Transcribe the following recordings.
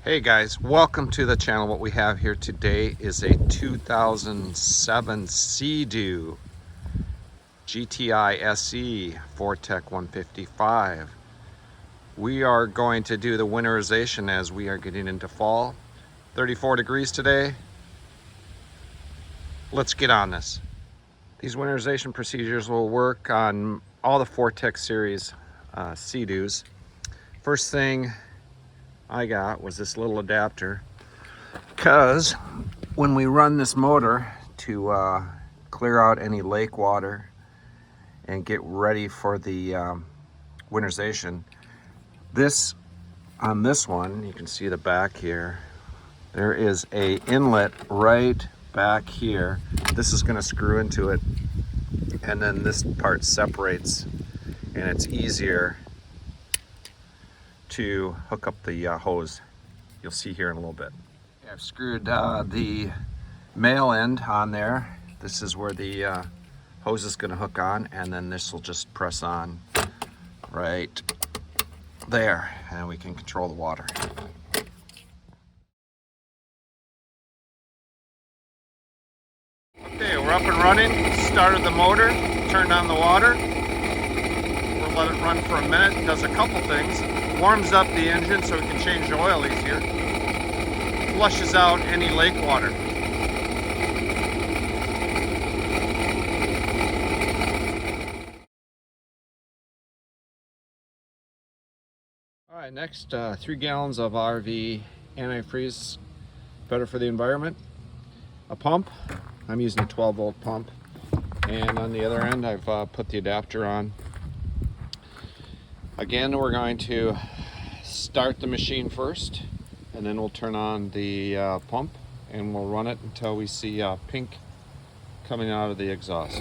Hey guys, welcome to the channel. What we have here today is a 2007 Sea-Doo GTI SE TEC 155. We are going to do the winterization as we are getting into fall. 34 degrees today. Let's get on this. These winterization procedures will work on all the TEC series Sea-Doos. First thing I got was this little adapter, because when we run this motor to clear out any lake water and get ready for the winterization, on this one, you can see the back here, there is a inlet right back here. This is going to screw into it, and then this part separates, and it's easier to hook up the hose. You'll see here in a little bit. I've screwed the male end on there. This is where the hose is going to hook on, and then this will just press on right there, and we can control the water. Okay, we're up and running. Started the motor, turned on the water. We'll let it run for a minute. It does a couple things. Warms up the engine so we can change the oil easier. Flushes out any lake water. All right, next 3 gallons of RV Antifreeze, better for the environment. A pump. I'm using a 12-volt pump. And on the other end, I've put the adapter on. Again, we're going to start the machine first, and then we'll turn on the pump, and we'll run it until we see pink coming out of the exhaust.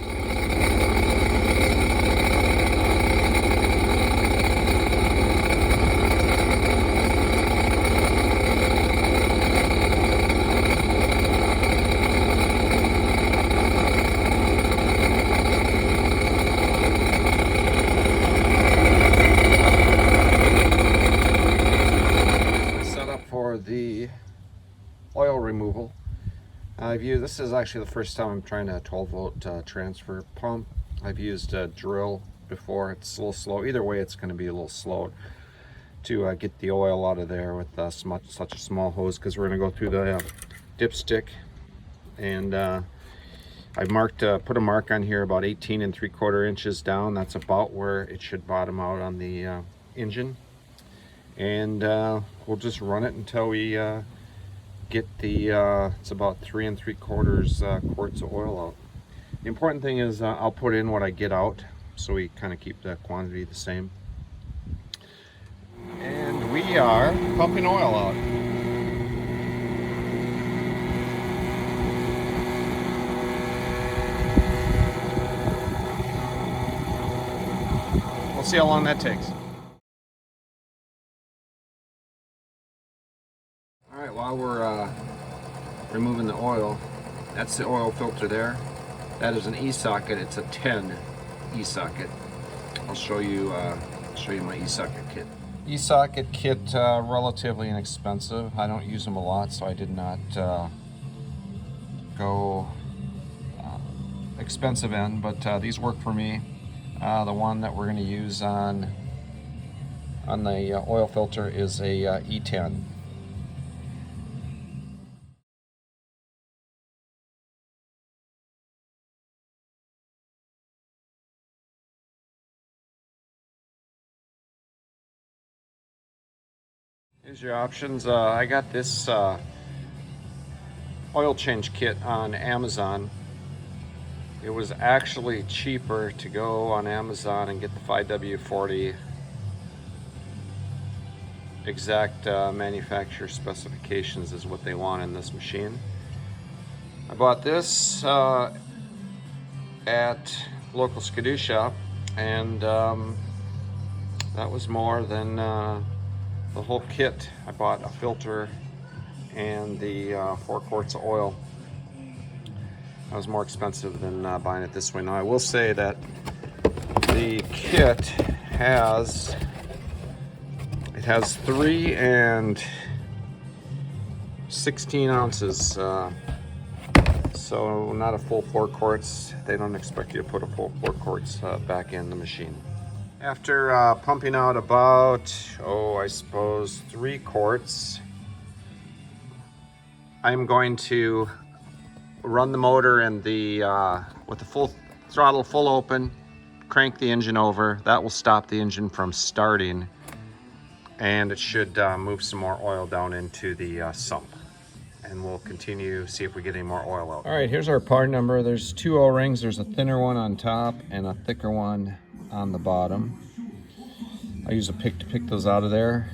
The oil removal. This is actually the first time I'm trying a 12-volt transfer pump. I've used a drill before. It's a little slow. Either way, it's going to be a little slow to get the oil out of there with such a small hose, because we're going to go through the dipstick. And I've put a mark on here about 18 3/4 inches down. That's about where it should bottom out on the engine. And we'll just run it until we get the it's about 3 3/4 quarts of oil out. The important thing is I'll put in what I get out, so we kind of keep the quantity the same. And we are pumping oil out. We'll see how long that takes. All right, while we're removing the oil, that's the oil filter there. That is an E-socket. It's a 10 E-socket. I'll show you my E-socket kit. E-socket kit, relatively inexpensive. I don't use them a lot, so I did not go expensive end, but these work for me. The one that we're going to use on the oil filter is a E10. Here's your options. I got this oil change kit on Amazon. It was actually cheaper to go on Amazon and get the 5W40 exact manufacturer specifications is what they want in this machine. I bought this at local Skidoo shop, and that was more than the whole kit. I bought a filter and the 4 quarts of oil. That was more expensive than buying it this way. Now I will say that the kit has 3 and 16 ounces. So not a full 4 quarts. They don't expect you to put a full 4 quarts back in the machine. After pumping out about, I suppose 3 quarts, I'm going to run the motor and with the full throttle full open, crank the engine over. That will stop the engine from starting, and it should move some more oil down into the sump. And we'll continue, see if we get any more oil out. All right, here's our part number. There's 2 O-rings. There's a thinner one on top and a thicker one on the bottom. I use a pick to pick those out of there.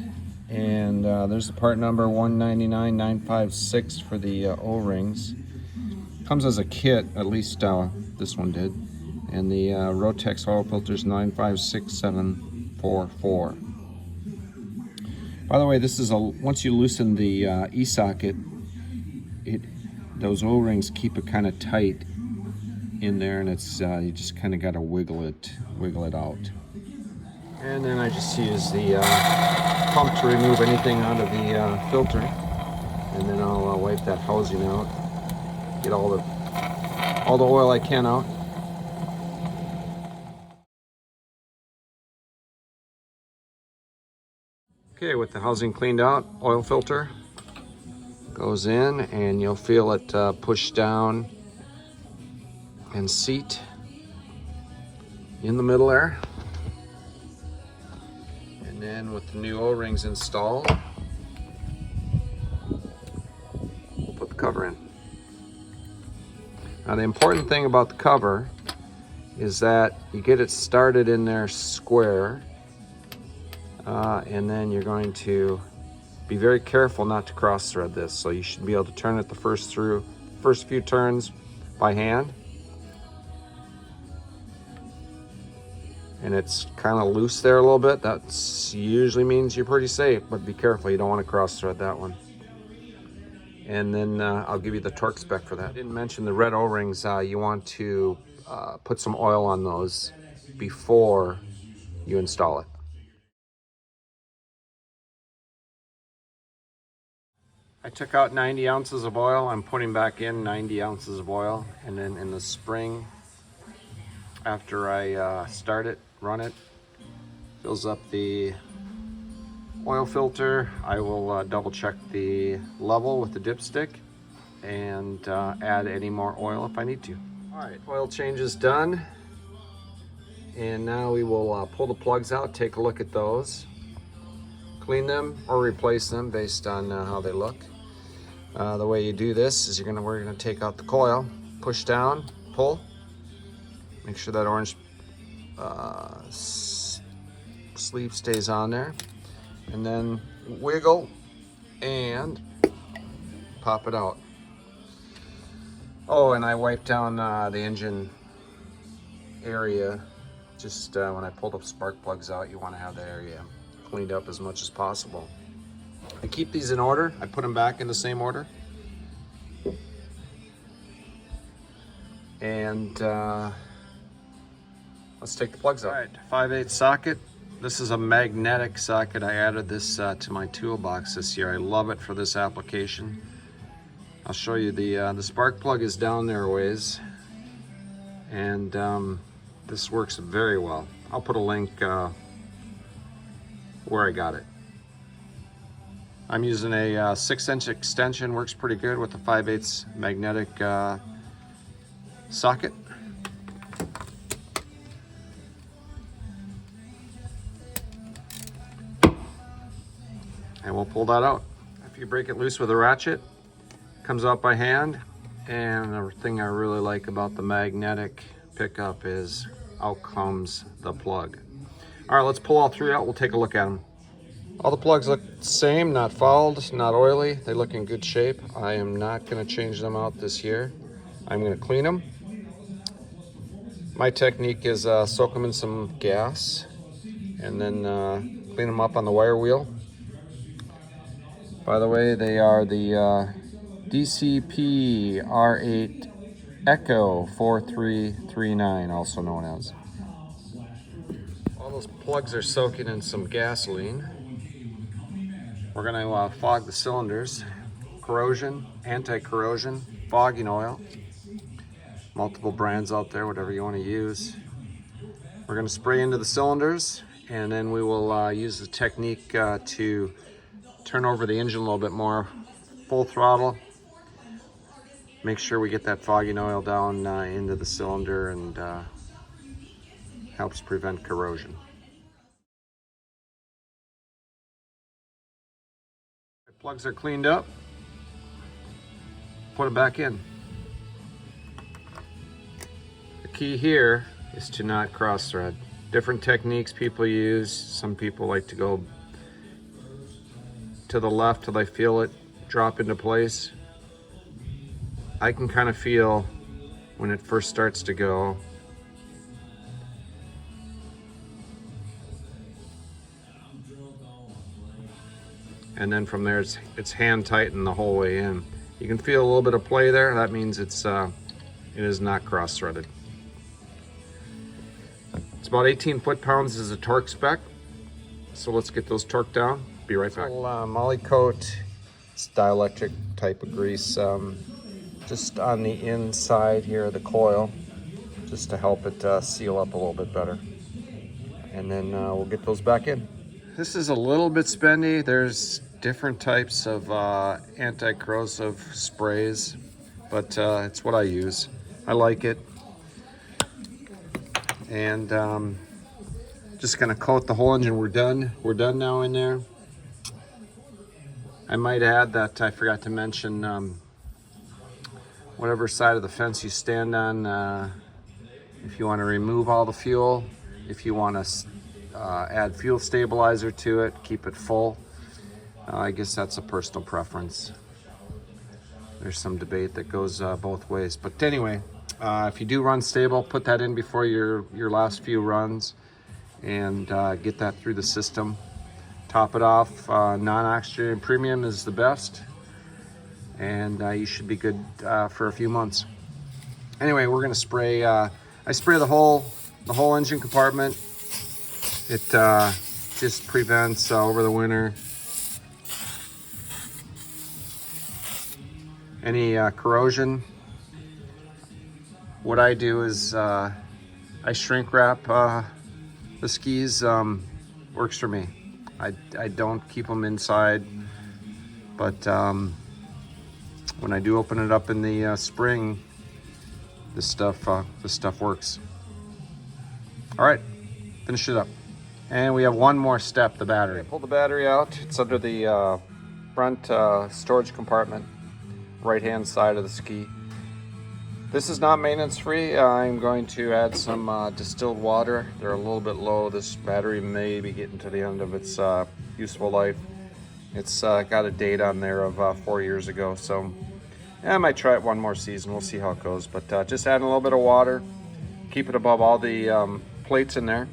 And there's the part number 199956 for the O-rings. Comes as a kit, at least this one did. And the Rotex oil filter is 956744. By the way, this is once you loosen the E-socket, those O-rings keep it kind of tight in there, and it's you just kind of got to wiggle it out. And then I just use the pump to remove anything out of the filter, and then I'll wipe that housing out, get all the oil I can out. Okay, with the housing cleaned out, oil filter goes in, and you'll feel it push down and seat in the middle there. And then with the new O-rings installed, we'll put the cover in. Now the important thing about the cover is that you get it started in there square, and then you're going to be very careful not to cross thread this. So you should be able to turn it the first few turns by hand. And it's kind of loose there a little bit. That usually means you're pretty safe, but be careful, you don't want to cross thread that one. And then I'll give you the torque spec for that. I didn't mention the red O-rings. You want to put some oil on those before you install it. I took out 90 ounces of oil. I'm putting back in 90 ounces of oil. And then in the spring, after I start it, run it, fills up the oil filter, I will double check the level with the dipstick and add any more oil if I need to. All right, oil change is done. And now we will pull the plugs out, take a look at those, clean them or replace them based on how they look. The way you do this is we're gonna take out the coil, push down, pull, make sure that orange sleeve stays on there, and then wiggle and pop it out. Oh, and I wiped down the engine area. Just when I pulled the spark plugs out, you want to have that area cleaned up as much as possible. I keep these in order. I put them back in the same order. And let's take the plugs out. All right, 5/8 socket. This is a magnetic socket. I added this to my toolbox this year. I love it for this application. I'll show you the spark plug is down there a ways, and this works very well. I'll put a link where I got it. I'm using a 6-inch extension, works pretty good with the 5/8 magnetic socket. And we'll pull that out. If you break it loose with a ratchet, it comes out by hand. And the thing I really like about the magnetic pickup is out comes the plug. All right, let's pull all 3 out. We'll take a look at them. All the plugs look the same, not fouled, not oily. They look in good shape. I am not going to change them out this year. I'm going to clean them. My technique is soak them in some gas and then clean them up on the wire wheel. By the way, they are the DCP R8 Echo 4339, also known as. All those plugs are soaking in some gasoline. We're going to fog the cylinders. corrosion, anti-corrosion fogging oil. Multiple brands out there, whatever you want to use. We're going to spray into the cylinders, and then we will use the technique to turn over the engine a little bit more, full throttle. Make sure we get that fogging oil down into the cylinder, and helps prevent corrosion. Plugs are cleaned up. Put them back in. The key here is to not cross thread. Different techniques people use. Some people like to go to the left till they feel it drop into place. I can kind of feel when it first starts to go. And then from there it's hand tightened the whole way in. You can feel a little bit of play there. That means it is not cross threaded. It's about 18 foot-pounds is a torque spec. So let's get those torqued down. Be right back. Molly coat, it's dielectric type of grease, just on the inside here of the coil, just to help it seal up a little bit better. And then we'll get those back in. This is a little bit spendy. There's different types of anti-corrosive sprays, but it's what I use. I like it. And just gonna coat the whole engine. We're done now in there. I might add that I forgot to mention whatever side of the fence you stand on, if you want to remove all the fuel, if you want to add fuel stabilizer to it, keep it full. I guess that's a personal preference. There's some debate that goes both ways. But anyway, if you do run stable, put that in before your last few runs, and get that through the system. Top it off. Non-oxygenated premium is the best, and you should be good for a few months. Anyway, we're gonna spray. I spray the whole engine compartment. It just prevents over the winter any corrosion. What I do is I shrink wrap the skis. Works for me. I don't keep them inside, but when I do open it up in the spring, this stuff works. All right, finish it up. And we have one more step, the battery. Pull the battery out. It's under the front storage compartment, right-hand side of the ski. This is not maintenance free. I'm going to add some distilled water. They're a little bit low. This battery may be getting to the end of its useful life. It's got a date on there of 4 years ago, so I might try it one more season. We'll see how it goes. But just add a little bit of water, keep it above all the plates in there,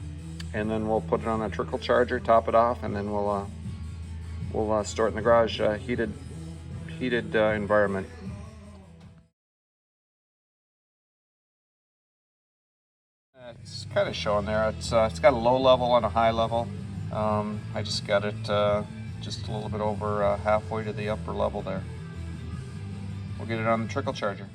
and then we'll put it on a trickle charger, top it off, and then we'll store it in the garage, heated environment. It's kind of showing there. It's got a low level and a high level. I just got it just a little bit over halfway to the upper level there. We'll get it on the trickle charger.